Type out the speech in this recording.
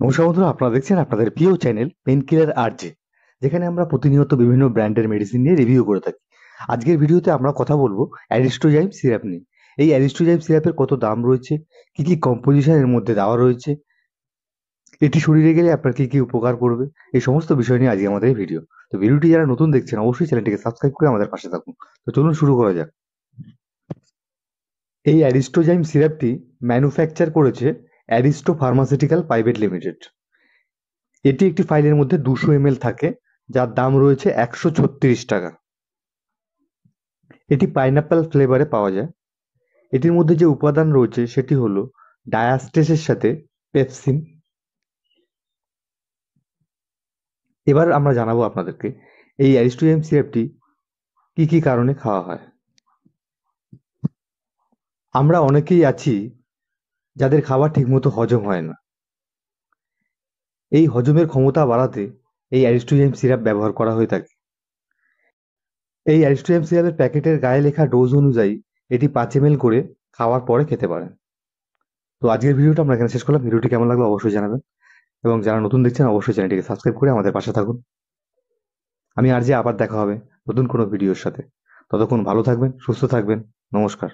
নমস্কার বন্ধুরা, আপনারা দেখছেন আপনাদের প্রিয় চ্যানেল পেন কিলার আরজে, যেখানে আমরা প্রতিনিয়ত বিভিন্ন ব্র্যান্ডের মেডিসিন নিয়ে রিভিউ করে থাকি। আজকের ভিডিওতে আমরা কথা বলবো অ্যারিস্টোজাইম সিরাপ নিয়ে। এই অ্যারিস্টোজাইম সিরাপের কত দাম রয়েছে, কি কি কম্পোজিশন এর মধ্যে দেওয়া রয়েছে, এটি শরীরে গেলে আপনার কি কি উপকার করবে, এই সমস্ত বিষয় নিয়ে আজকে আমাদের এই ভিডিও। তো ভিডিওটি যারা নতুন দেখছেন অবশ্যই চ্যানেলটিকে সাবস্ক্রাইব করে আমাদের পাশে থাকুন। তো চলুন শুরু করা যাক। এই অ্যারিস্টোজাইম সিরাপটি ম্যানুফ্যাকচার করেছে অ্যারিস্টো ফার্মাসিউটিক্যাল প্রাইভেট লিমিটেড। এটি একটি ফাইলের মধ্যে 200 ml থাকে, যার দাম রয়েছে 136 টাকা। এটি পাইনাপ্পল ফ্লেভারে পাওয়া যায়। এটির মধ্যে যে উপাদান রয়েছে সেটি হলো ডায়াস্টেসের সাথে পেপসিন। এবার আমরা জানাবো আপনাদেরকে এই অ্যারিস্টোজাইম সিরাপটি কি কি কারণে খাওয়া হয়। আমরা অনেকেই আছি যাদের খাবার ঠিকমতো হজম হয় না। এই হজমের ক্ষমতা বাড়াতে এই অ্যারিস্টোজাইম সিরাপ ব্যবহার করা হয়ে থাকে। এই অ্যারিস্টোজাইম সিরাপের প্যাকেটের গায়ে লেখা ডোজ অনুযায়ী এটি 5 ml করে খাওয়ার পরে খেতে পারেন। তো আজকের ভিডিওটা আমরা এখানে শেষ করলাম। ভিডিওটি কেমন লাগলো অবশ্যই জানাবেন, এবং যারা নতুন দেখছেন অবশ্যই চ্যানেলটিকে সাবস্ক্রাইব করে আমাদের পাশে থাকুন। আমি আবার দেখা হবে নতুন কোনো ভিডিওর সাথে। ততক্ষণ ভালো থাকবেন, সুস্থ থাকবেন। নমস্কার।